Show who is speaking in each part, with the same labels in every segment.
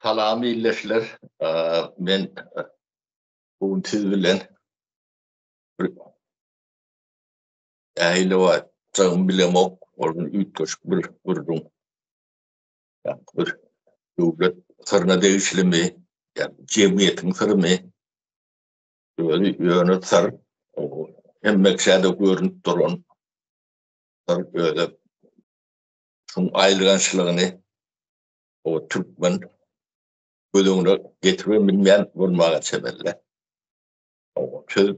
Speaker 1: Salamy illeşler. Men bu tiz bilen bir ähli wa çağım bilemok orun ütköşk bir bir döwlet sırna değişlimi, yani cemiyetin sırrı böyle ýöne sır. Hemmek şäde görünüp duran sır böyle şuň aýlýançylygyny o türkmen bölüňine getirip bilmeýän bolmaga çeberler. O söz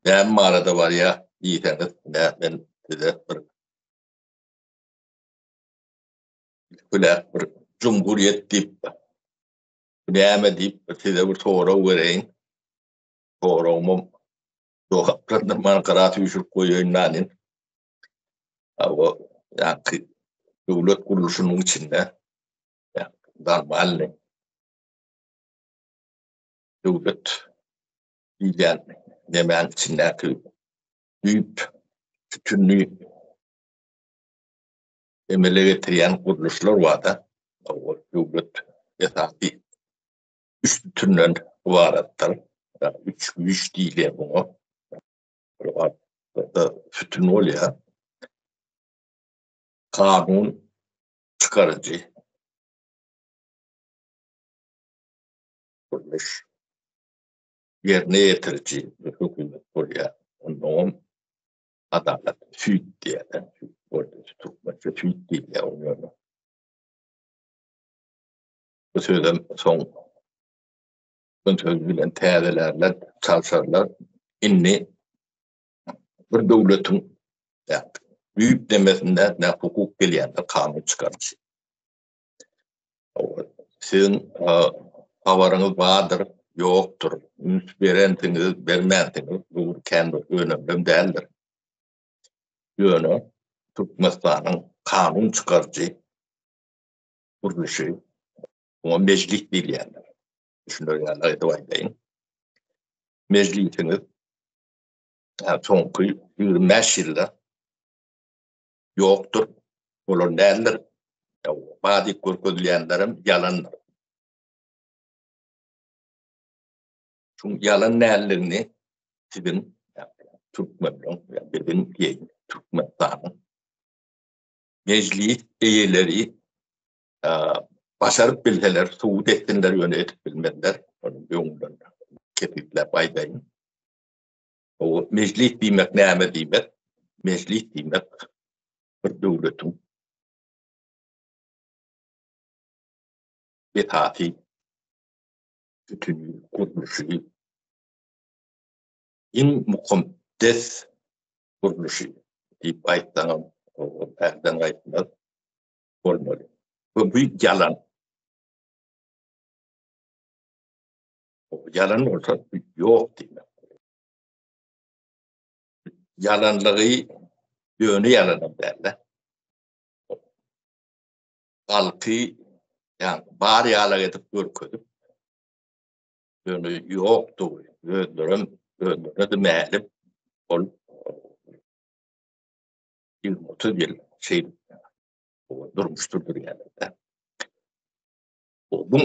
Speaker 1: näme manada bar ya diýseniz, men size bir cumhuriyet diýip näme diýip size bir soraw bereýin. Sorawmam jogaplaryndan man garaty üşürip goýýanlaryň. O ýa-ni döwlet gurulşynyň içinde normal döwlet diýen nämäň içindäki büyük bütünlüğü emele getirýän gurulşlar wada. O döwlet esasy üç bütünden ibaretdir. Üç güýç diýilýär buňa. Bütün bolýar. Kanun çıkarıcı, kuruluş, yerine getirici hükümet bolýar. Ondan adalet, süýt diýerler. Türkmençe süýt diýilýär onu. Bu sözüm soň söz bilen täzelerler, çalşarlar inni bir döwletiň büyük demesinde ne hukuk gelýändir, kanun çıkarıcı. Sizin habaryňyz bardyr, ýokdur, berentiňiz, bermäntiňiz, bu kendi önemli däldir. Ýöne Türkmenistanyň kanun çıkarıcı gurulşy, o meclis diýilýär. Şunday ýaly aýdaýyn. Meclisiňiz soňky 25 ýylda ýokdur, bolan däldir. Bady görkezilýänlerim ýalandyr. Şuň ýalan nälerini sizin Türkmenler, bizim Türkmenistanyň meclis eýeleri başaryp bilseler, suwut etdiler, ýöne etip bilmediler. Onuň ýöňünden kepiklep aýdaýyn. O meclis diýmek näme diýmek? Meclis diýmek bir döwletiň etati, bütünlüğü, gurulşy, in mukaddes gurulşy diýip aýtsaňam, erden aýtmak bolmaly. Bu büyük yalan. O yalan olsa yok diýmek. Yalanlygy ýöne yalanam derler. Halky bari ýala getip görkezip ýöne ýokdur, öldüremeli ol. Ýylmyty bir şey durmuşdur ýaly. Bu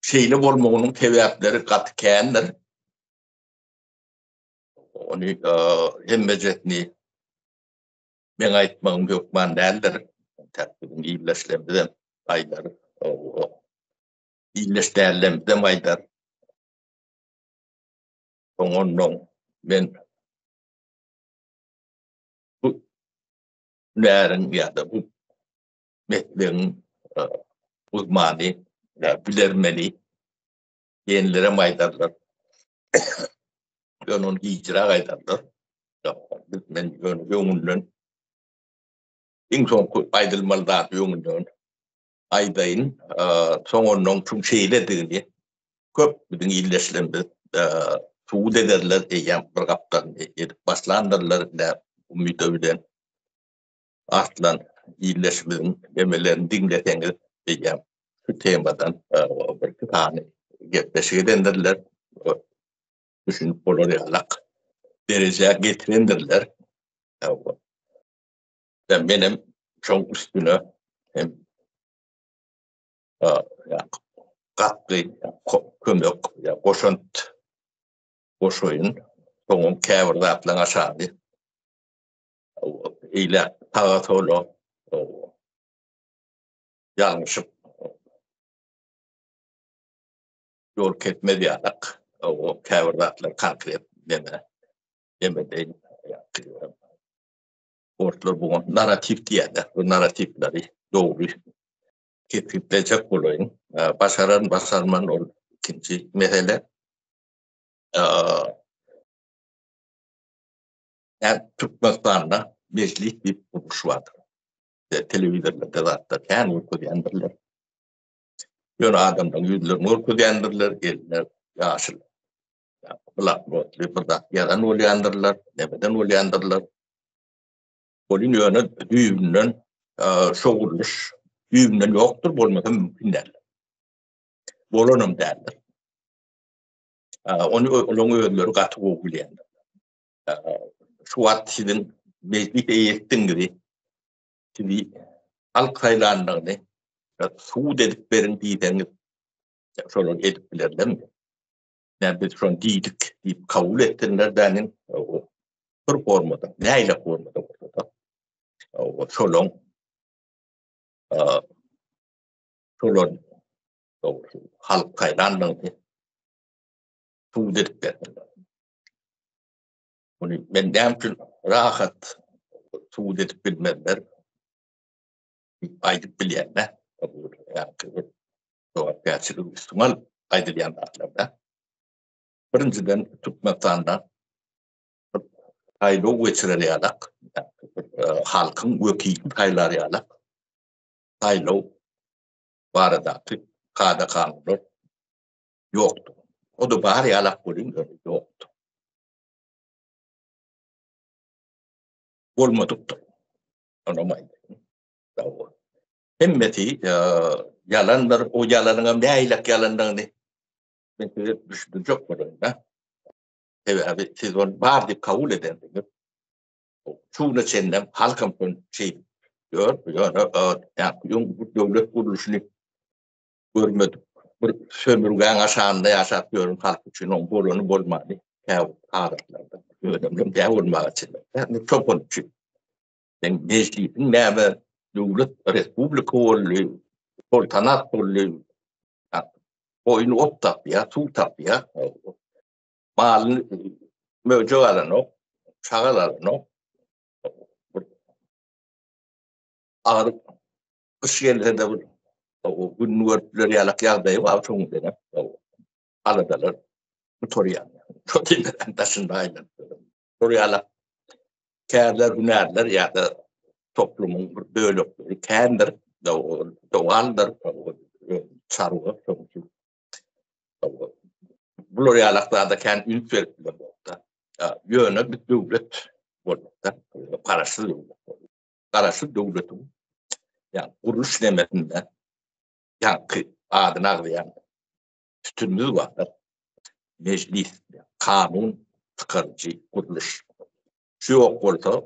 Speaker 1: şeyle bolmagynyň sebäpleri gatykändir. Onu hemmejetni men aýtmagym ýokman däldir. Täpden iýleşlemden aýdar. İýleşdärlemden aýdar. Ondan men bu närin ýa-da bu metlerin uzmany bilermeli ýenlere aýdarlar. Onun icra aýdarlar. Men ýöňünden iň soňky aýdylmaly zat ýöňünden aýdaýyn. Soňondan şu şeýledigini köp biziň iýleşlemde suwut ederler, eýen bir gapdan edip başlandyrlar da umyt bilen aslan iýleşmeliň emelerini diňleseňiz eýen şu temadan bir tane gepleşik edendirler. Düşünüp bolar ýalak derejä getirendirler. Benim şoň üstüne hem Yani katkı, kömek, koşunt, koşuyun, soğun käbirde atlan aşağı, ile tagatolu, yanlışıp, yol ketme diyarak, o käbirde atlan konkret deme değil. Ortalar bu narratif diyeler, bu narratifleri doğru ketiplecek olayın. Başaran başarman ol ikinci mesele. Yani Türkmenistan'da meclis bir kuruluş vardır. Televizyonda zaten yani uyku diyendirler. Yönü adamdan yüzlerini uyku diyendirler, gelirler, yaşıl. Kulak botlu, burada yalan uyanırlar, demeden uyanırlar. Bolin yönü düğümden şoğulmuş, düğümden yoktur, bolmadan mümkün derler. Bolonum derler. Onu ödülleri katı oğulayanlar. Şu at sizin meclis eğittin gibi, sizi halk sayılarını suud edip verin diyeceğiniz şöyle edip bilirler mi? Yani biz şu an diydik, deyip kabul ettiler denin bir formada, neyle formada ortada? Şolon halk sayılarını suud edip verdiler. Bunu ben demçin rahat suud edip bilmediler, aydıp bilenler. Yani doğru gerçeklik üstümal aydırıyanlarlarda. Birinciden Türkmenistan'da haylo geçireliyalak, halkın vekili haylarıyalak, haylo varadaki kada kanunlar yoktu. O da bari yalak bölüm yoktu. Olmadık da. Anlamayın. Hemmeti yalanlar, o yalanına ne aylak yalanlarını ben size düşündüm çok var. Evet abi siz onu var deyip kabul edendiniz. Çoğuna senden halkın şey diyor, yani bu devlet kuruluşunu görmedim. Bir sömürgen aşağında yaşatıyorum halk için on bolonu bolmadı. Kağıtlarda. Önemli de olmağı için. Yani çok onun için. Yani meclisin ne devlet, republika oluyor, sultanat oluyor. Oyunu ot tapıya, su tapıya. Malın mevcut alanı, şağal alanı. Ağır kış yerlerinde o gün örtüleri yalak yağdayı var çoğun denen. Aladalar, bu toruyan. Çoğunların taşında aynen. Toruyalak, kârler, hünerler ya da toplumun bölükleri, kendir, doğaldır, çarığı, bu yalaklarda kendi ünit veripler oldu. Yönü bir devlet oldu. Karşı devlet. Karşı devletin, yani kuruluş demetinden, yani adını ağlayan tütünümüz vardır. Meclis, kanun çıkarıcı kuruluş. Şu yok olsa,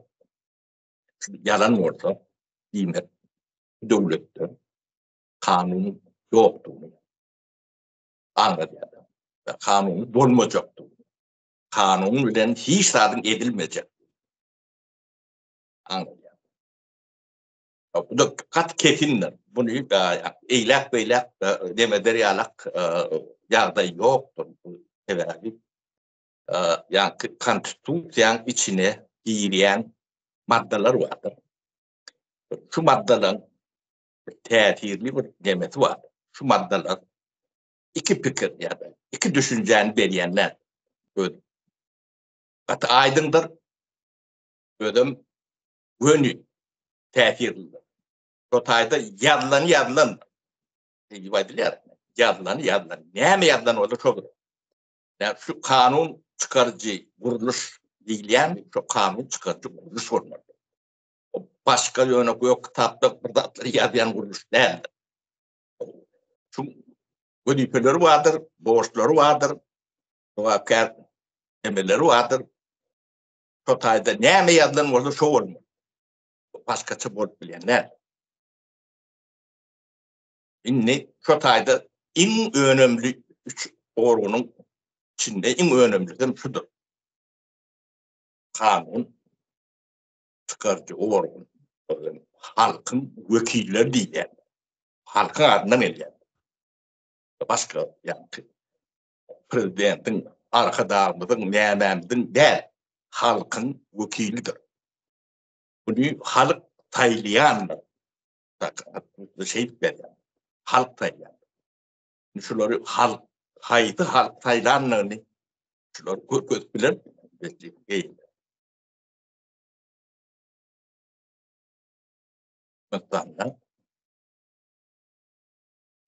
Speaker 1: yalan olsa, yine devlette kanun yoktuğunu anladı. Kanun bulmayacaktı. Kanun bilen hiç sadın edilmeyecek. Anladı. Bu da kat kesinler. Bunu eylak beylak demeleri yalak yağda yoktur. Evet. Yani konstitüsyon içine giren maddeler vardır. Şu maddelerin tesirli bir demeti var. Şu maddeler iki fikir ya da iki düşüncenin veriyenler. Katı aydındır. Ödüm gönü tesirlidir. Rotayda yazılan. Yazılan. Ne mi yazılan oldu çok. Yani şu kanun çıkarıcı kuruluş değil yani şu kanun çıkarıcı kuruluş olmalı. O başka yöne yok kitapta burada yazılan kuruluş değil. Şu vadifeleri vardır, borçları vardır, vakar emelleri vardır. Totayda ne mi yazılan oldu şu olmalı. Başkaça bol bilenler. Inni şu tayda en önemli üç orgunun içinde en önemlisi şudur. Kanun çıkarıcı orgun. Halkın vekilleri değil yani. Halkın adından ediyor. Başka yani prezidentin, arkadaşımızın, mememizin değil. Halkın vekilidir. Bunu halk taylayan şey veriyor. Halk taylayan. Şuları halk haydı halk taylanlarını şuları göz bilir. Değil. Mesela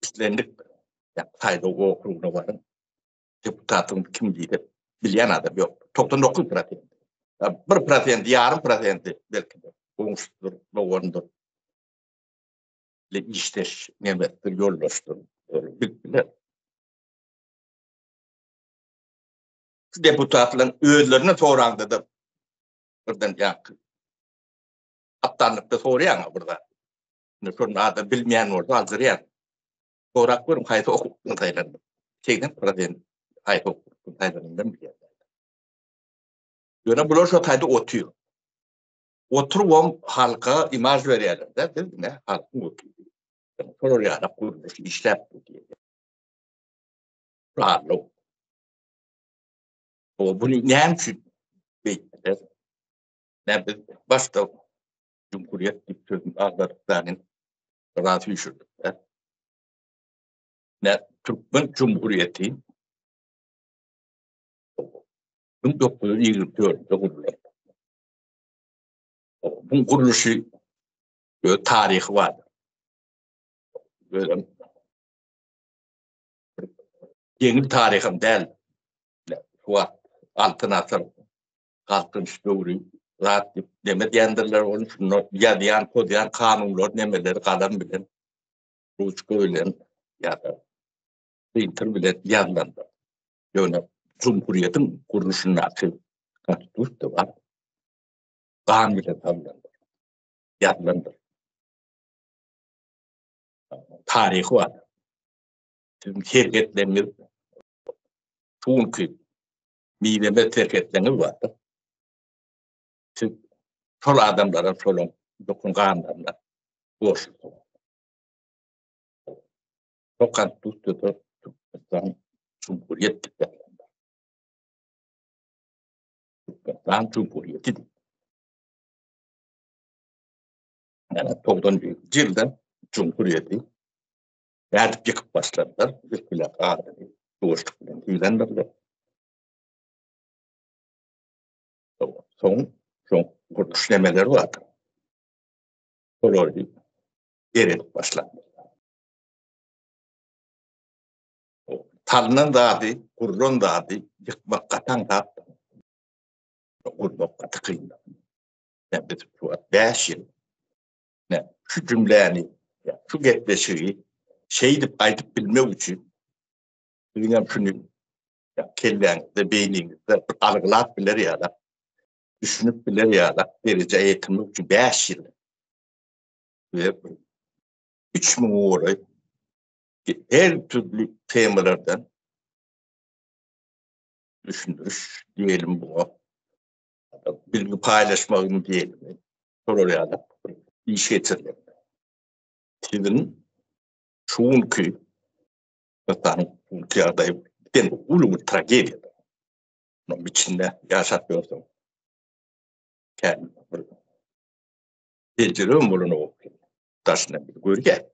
Speaker 1: üstlendik. Yani tayda o okuluna varın. Deputatın kimliği bilen adam yok. 99%. Yani 1%, yarım prosenti belki de. Olmuştur, doğrudur. İşte nimettir, yollaştır. Bilgiler. Deputatların özlerine sorandı da buradan yankı. Aptanlıkta soruyan burada. Şunun adı bilmeyen orada hazır yani. Sorak varım, hayta okutun Tayland'da. Şeyden prosenti, hayta okutun Tayland'dan bir yer. Yöne bular şu tayda otuyor. Oturup halka imaj veriyorlar da değil mi? Halkın oturuyor. Sonra yani kuruluş işler bu diye. Rahatlık. O bunu ne için bekler? Ne biz başta Cumhuriyet gibi sözün ağlarlarının rahat düşürdük. Ne Türkmen Cumhuriyeti 1924'de kurulur. Bunun kuruluşu tarihi var. Böyle yeni tarihim değil. Fuat altın asır. Halkın doğru rahat demet yendirler onun için yadiyan kodayan kanunlar nemeleri kadar bilen Ruçka ölen ya da Printer bilen yanlandı. Yani Cumhuriyet'in kuruluşunun akı konstitusiyon da var. Kanun bilen yanlandı. Yanlandı. Tarihi var. Bizim şirketlerimiz çünkü mideme şirketlerimiz var. Sol adamlara solun dokungan adamlar boşluk. O konstitusyonda Türkmenistan Cumhuriyet Türkmenistan Cumhuriyeti yani 9. yılda Cumhuriyeti yerdip yıkıp başladılar. Bir plak ağrını boşluk bilen ilanlarla. Son kuruluşlemeleri vardı. Orayı eritip başladı. Tanrı'nın dadı, kurulun dadı, yıkmak katan dadı. Kurulmak katı kıyımda. Yani biz şu 5 yıl şu cümleni, şu getleşiyi şeydip aytıp bilmek için bilmem şunu kellenizde, beyninizde algılat bilir ya da düşünüp bilir ya da derece eğitimlik için 5 yıl ve 3.000 uğrayı her türlü temalardan düşündürüş diyelim bu. Bilgi paylaşmağını diyelim. Sonra ya da iş getirilir. Sizin çünkü vatan ülke adayı bir ulum tragedi. Onun içinde yaşatıyorsun. Kendi tecrübem bunu okuyor. Taşına bir gölge.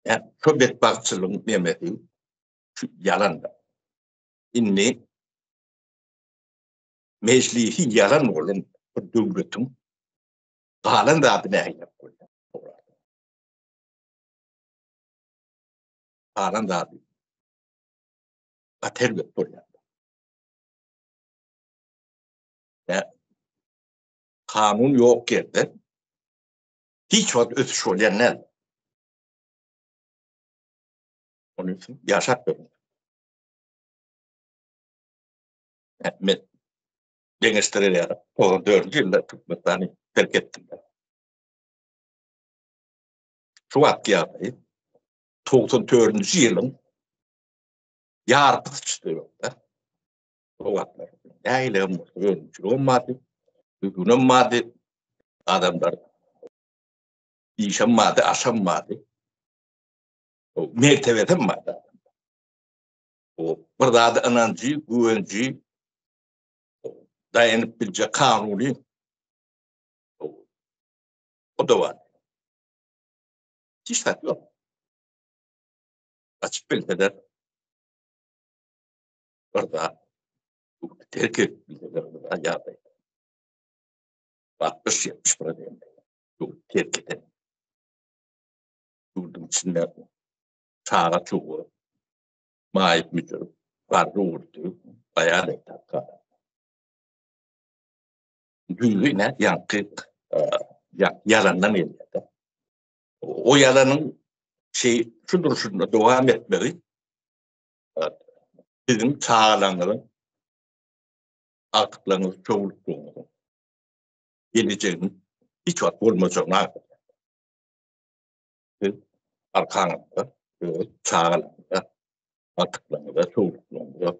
Speaker 1: Yani Sovyet bakçılığın demedi şu yalan da. İnni meclisi yalan olan bir devletin kalan da adına yapıyor. Kalan da adına. Ater yapıyor. Yani kanun yok yerde hiç vakit ötüş olayanlar. Onun için yaşatmıyor. Yani ben istedim. O 4. yılda Türkmenistan'ı terk ettim. şu vakti 94. yılın yarpısı çıktı. O vakitler. Yaylığım ölmüşür olmadı. Hükünemadı. Adamlar işemmadı, aşammadı. O mertebetemmadı. O bir daha da anancı, güvenci, dayanıp bilecek kanuni o da var. Hiç fark yok. Açık bilseler orada terk ettiler. Acayip. 60-70 para değil. Terk eden. Yurdum içinde çağa çoğu. Mahip müdür. Vardı vurdu. Bayağı da takka. Büyüğüne yankı yalandan elinde. O yalanın şudur şunda devam etmeli. Bizim çağlarının artıklarımız çoğulduğunu geleceğinin hiç vakit olmayacağına arkanında çağlarında artıklarında çoğulduğunda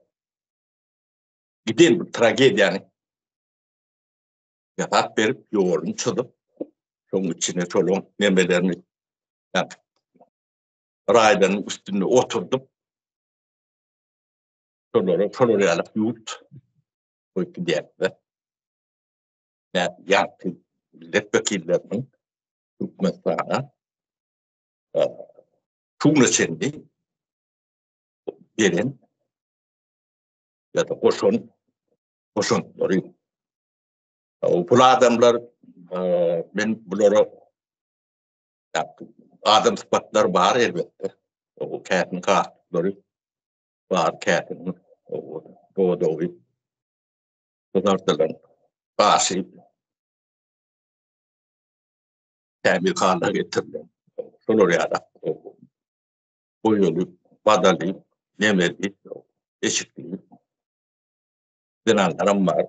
Speaker 1: giden bir tragedyanın yatak verip yoğurun çıkıp onun içine çoluğun memelerini yani raydanın üstünde oturdum. Çoluğu alıp yurt koydu diyekler. Yani milletvekillerinin hükümetlerine şunu içinde gelin ya da koşunları. Bu adamlar ben bunları adam sıfatlar var elbette. O kâtın kartları var kâtın doğduğu bunlardan başı temel hale getirilen. Şunları ya da boyulu, badalı, nemeli, eşitliği denenlerim var.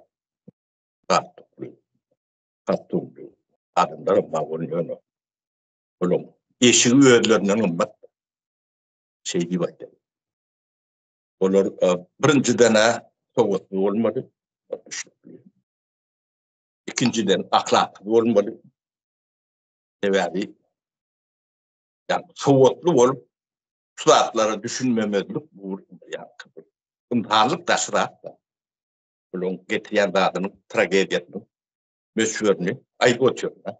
Speaker 1: Kattıklı adımlarım var onun yönü. Oğlum, yeşil üyelerinden bak gibi bakıyor. Onlar birinciden soğutlu olmadı. İkinciden ahlaklı olmadı. Yani soğutlu olup suatları düşünmemelik bu yani. Imtihanlık da sıraatla. Bunun getiren dağının tragediyasının meşhurunu ayıp otuyorlar.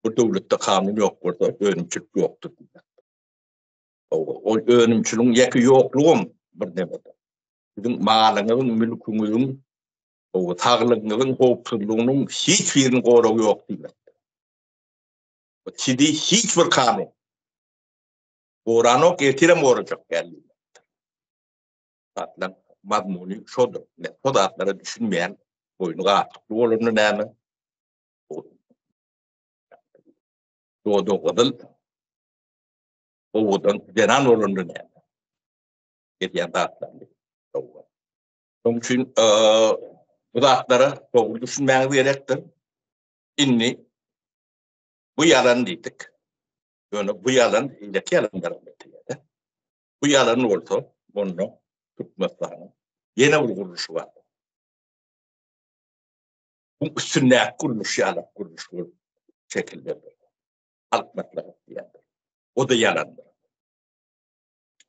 Speaker 1: Bu devlette kanun yok burada, önümçülük yoktur. O önümçülüğün yeki yokluğum bir demede. Bizim malının, mülkümüzün, o tağlığının, hoopsuzluğunun hiçbirinin koruğu yok değil. Şimdi hiçbir kanun. Oranı getirem olacak geldi. Atlan madmuni şodur. O da atlara düşünmeyen boynu artıklı olurunu neyme. Doğduğu kadıl oğudan denan olurunu neyme. Getiyen de atlandı. Onun için bu da atlara doğru düşünmeyen gerektir. İnni bu yalan dedik. Yani bu yalan ilaki yalanlar meselede. Bu yalan olsa bunu tutmaslarının yine bir kuruluşu var. Bu üstüne kuruluş yalan kuruluş şekilde halk matlakı diyendir. O da yalandır.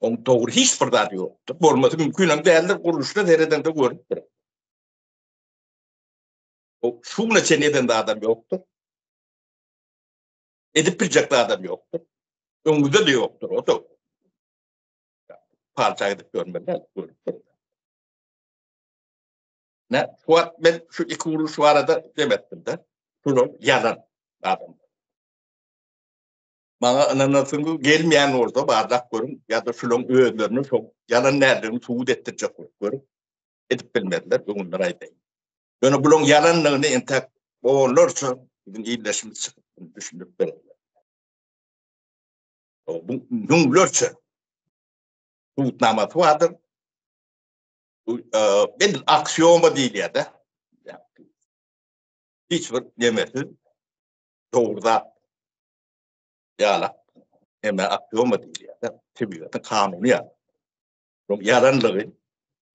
Speaker 1: Onun doğru hiçbir dadı yoktur. Olması mümkün değildir. Kuruluşta nereden de görüntür. O şunla çeneden de adam yoktur. Edip bilecek de adam yoktur. Ömrüde de yoktur. O da parça edip görmeden görüntür. Ne? Ben şu iki vuruş var arada demettim de. Şunu yalan adam. Bana ananasını gelmeyen orada bardak görün ya da şunun öğünlerini çok yalan nereden suud ettirecek görün. Edip bilmediler. Bunlar aydayım. Yani bunun yalanlarını entek olursa bizim iyileşimiz çıkıp düşünüp verirler. Bunun lörçe suudnaması vardır. Benim aksiyoma değil ya da hiçbir yemesi doğrudan yalan Ama aklımda değil ya. Tabiatın kanunu ya. Yalanlığı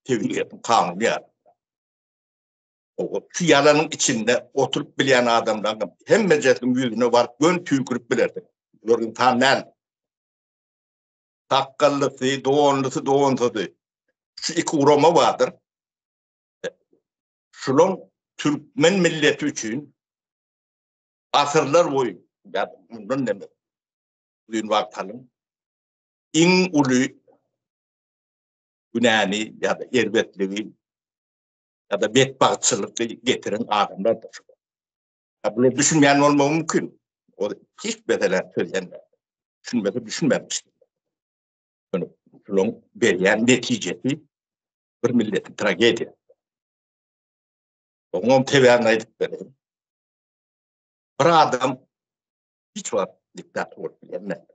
Speaker 1: tabiatın kanunu ya. Şu yalanın içinde oturup bilen adamlar hem meclisin yüzüne var gön tüykürüp bilirdi. Yorgun tanen takkallısı, doğonlusu. Şu iki urama vardır. Şunun Türkmen milleti için asırlar boyu ya bundan ne bugün vaktalım in ulu günahını ya da ervetliği ya da bedbahtçılıkı getiren adamlardır. Bunu düşünmeyen olma mümkün. O hiç bedelen söyleyenler. Düşünmemiştir. Bunun verilen neticesi bir milletin tragedi. Onun teverini edip verelim. Bir adam hiç var diktatör bilenler.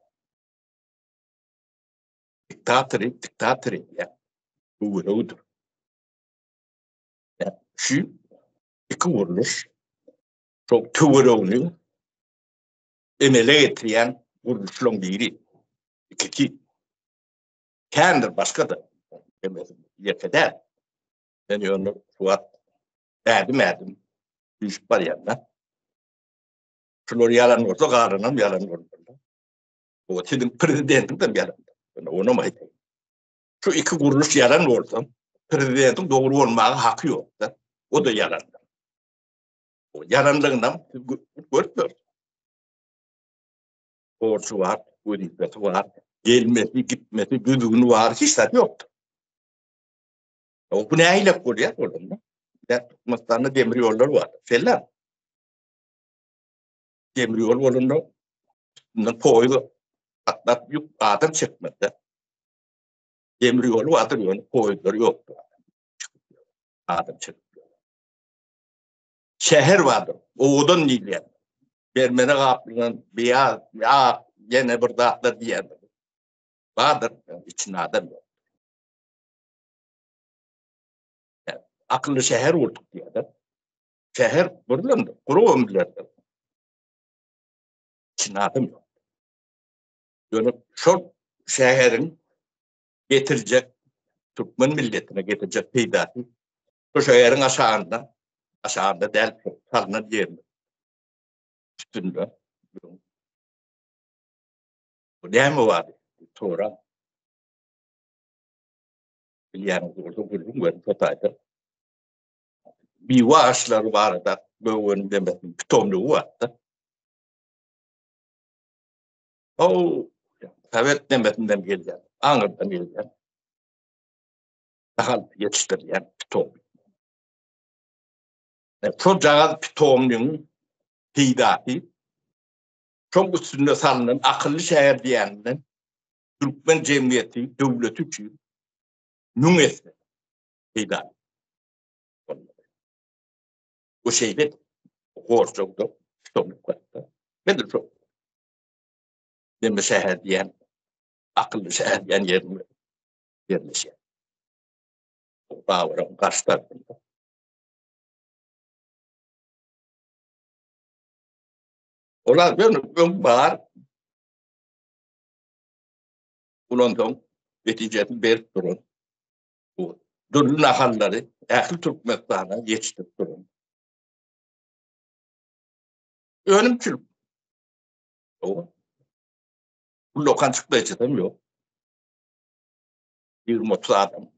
Speaker 1: Diktatörü ya. Bu odur. Yani şu iki vuruluş çok tüvürüğünü emele getiren vuruluşun biri. İki kendir başka da yeter. Yani onu Fuat erdim düşüp var yanına. Şunları yalan olsa karınım yalan olmalı. O sizin prezidentin de yalan. Onu mu edeyim? Şu iki kuruluş yalan olsa prezidentin doğru olmaya hakkı yok. O da yalan. O yalanlığından görmüyor. Borcu var, vazifesi var, gelmesi, gitmesi, güdüğünü var, hiç tadı yoktu. O bu neyle oluyor oğlum? Mıstanlı demir yolları var. Selam. Demir yol yolunda koydu. Atlat yük adam çıkmadı. Demir yolu adır yolu koydular yoktu. Adam çıktı. Şehir vardı. Oğudun değil. Bermene kapının ya gene burada atlar diyen. Vardır. İçine adam yok. Yani, akıllı şehir olduk diye de. Şehir buradandı. Kuru ömürlerdi. İçine adam yok. Yani şu şehrin getirecek Türkmen milletine getirecek peydası. Şu şehrin aşağında del sarınan yerinde. Üstünde. Bu ne mi vardı? Sonra yani orada vurdum ben Hatay'da. Bir ağaçları vardı. Böyle demedim. Pitomlu vardı. O evet demetinden geleceğim. Anırdan geleceğim. Daha yetiştirilen pitom. Çocuğa pitomlunun peydası çok üstünde salınan akıllı şehir diyeninin Türkmen cemiyeti, devleti için nun etme peydası. O şeyde Korsok'ta pitomluk vardı. Ben de çok deme şehir diyen, akıllı şehir diyen yerleşen. Bağırın karşı tarafında. Olar ben bağır, bunun neticesini verip durun. Bu dürlü nahalları, ehli Türkmenistan'a geçtik durun. Önümçülük. O. Bu lokantıkta içerim yok. 20-30 adam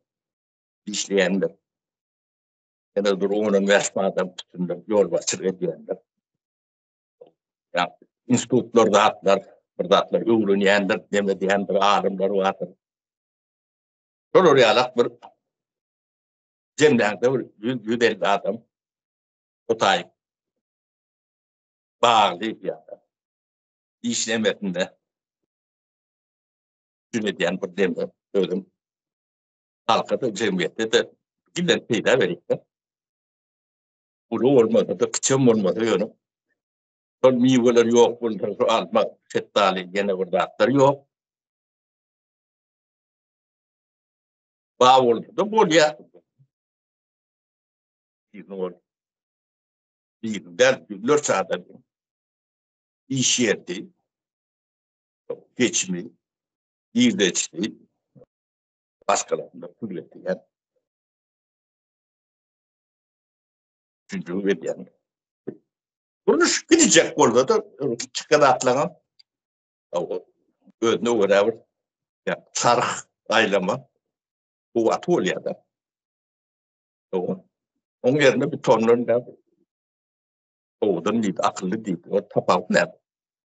Speaker 1: işleyenler. Ya da onun resmi adam tutunlar, yol başır ediyenler. Yani institutlarda atlar, burada atlar, öğrenyenler, demediyenler, alimler vardır. Sonra oraya alak bir cemlerde bir 150 adam otayıp bağlayıp ya. İşlemesinde yönetiyen bir demir ölüm halkada cemiyette de giden peyda verikler. Ulu olmadı da kıçım olmadı yönü. Son meyveler yok, bunlar şu alma, şettali, gene burada atlar yok. Bağ oldu da bol ya. Bir oldu. Bir der, 4 saat iş yerdi. geçimi, iyileşti, başkalarında kuvveti yani. Çünkü yani. Kuruş gidecek orada da çıkan atlanan önüne uğrar. Yani sarık aylama bu atı oluyor da. Onun yerine bir tonların da oğudan değil, akıllı değil. O tapavuk ne?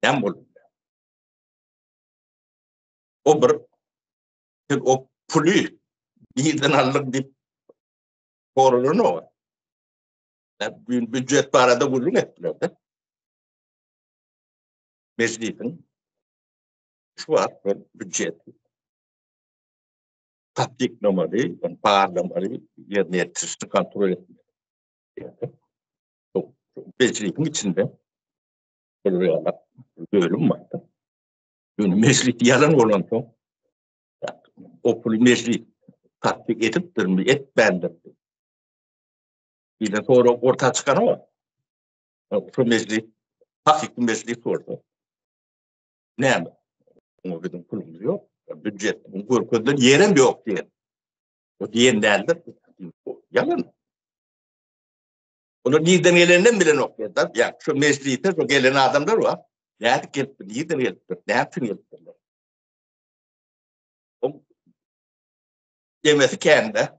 Speaker 1: Hem olur. O bir o pulü birden aldık deyip korunun o. Yani bütçet parada bulun ettiler de. Meclisin şu var, bütçet. Tatbik numarayı, parlamayı yerine yetiştiğini kontrol etmiyor. Meclisin içinde bölüm vardı. Meclis yalan olan çok. O meclis tatbik ediptir mi, etmendir. Bir de sonra ortaya çıkan o. Şu meclis, hakiki meclis orada. Ne mi? O bizim kulumuz yok. Bütçet, bu yerim yok diye. O diyen değildir. Yalan. Onu nereden gelenden bile noktadan. Ya şu mecliste şu gelen adamlar var. Nerede gelip, nereden gelip, nereden gelip. O demesi kendi.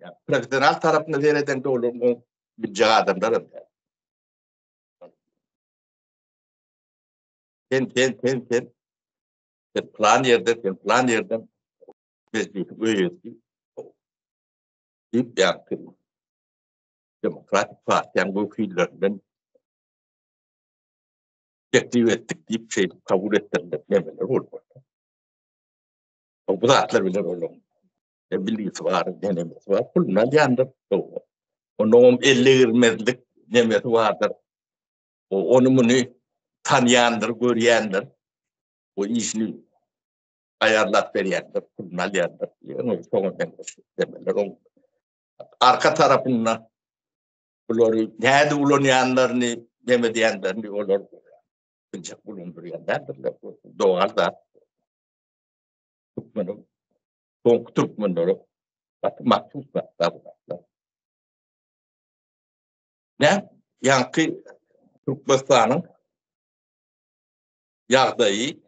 Speaker 1: Yani, profesyonel tarafına vereden de olur mu? Bir adamlar. Sen plan yerden meclisi üyesi. Deyip yaptım. Demokratik Parti'nin bu fiillerinden teklif ettik deyip kabul ettirdiler. Demeler olur. Bu zatlar bile olur. Bilgisi var, denemesi var. Bunlar yandır. Onun elle girmezlik demesi vardır. Onu bunu tanıyandır, göreyendir. O işini ayarlat veriyendir. Bunlar yandır. Sonra demeler. Arka tarafından bunları nerede bulunanlarını demediyenlerini olur. Sıcak bulunduruyorlardır. Doğal da Türkmen'in Konk Türkmenleri mahsus var. Ne? Yankı Türkmenistan'ın yağdayı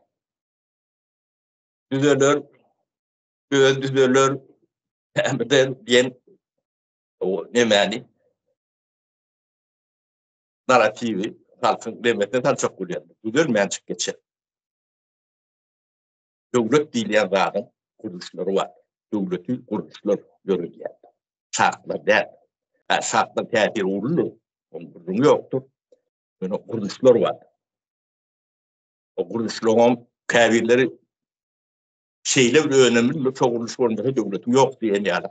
Speaker 1: düzelir, düzelir, hem de yen o ne mani narratifi halkın demetinden çok buluyor. Düzelmeyen çık geçer. Devlet diyen zaten kuruluşları var. Devleti kuruluşlar görülüyor. Şartlar der. Şartlar tehir olunur. Onun durumu yoktur. Yani kuruluşlar var. O kuruluşların kabirleri şeyle önemli çok kuruluşlarında devletin yok diyen yani.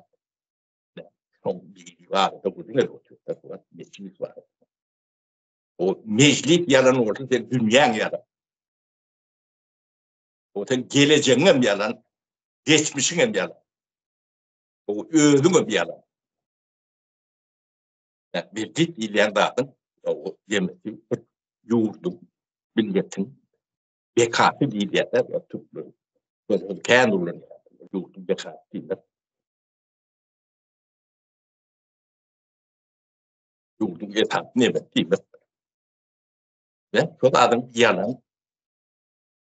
Speaker 1: Son bilgi var da bu ne oluyor? Meclis var. O meclis yalan orada dünyanın yalan. O sen geleceğin yalan, geçmişin yalan. O özün yalan. Yani bir git ileyen zaten o yemesi yurdum, milletin bekatı değil yerler ve Türkleri. Böyle kendi olan yurdum bekatı değiller. Yurdum bekatı ne değil mi? Ve çok adam yalan.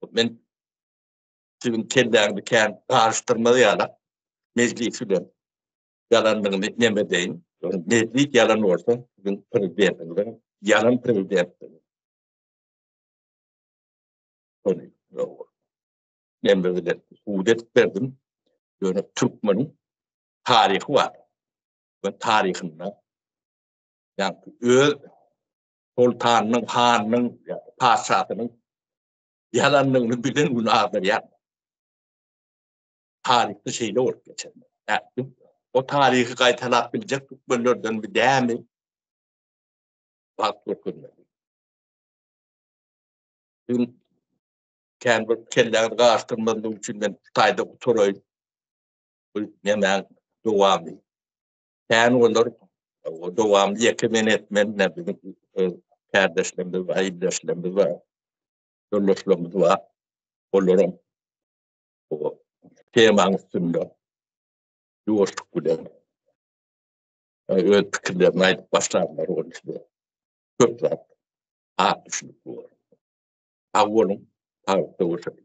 Speaker 1: Ben sizin kellerini kendi karıştırmalı yalan. Meclisiyle yalanlığını nemedeyim. Meclis yalan olsa sizin prezidentiniz yalan prezidentiniz. Onu nemediler. Hudet verdim. Yani Türkmen'in tarihi var. Ve tarihinde yani sultanın, hanının, padişahının yalanlığını bilen günahdır yani. Tarihte şeyle olup geçer. Yani, o tarihi kayıtalabilecek Türkmenlerden bir değerli farklı kurmadı. Şimdi kendi kellerini karıştırmadığım için ben Kutay'da oturuyorum. Hemen devamlı. Yani onlar o devamlı yekemen etmen ne bileyim kardeşlerimiz var, iyileşlerimiz var, yoldaşlarımız var. olurum o temanın üstünde yoğuştuk bile. Öz fikirlerini aytıp başlarlar onun işte. Çok zat ağır düşünüp bu. Ağır olun, ağır da olsun.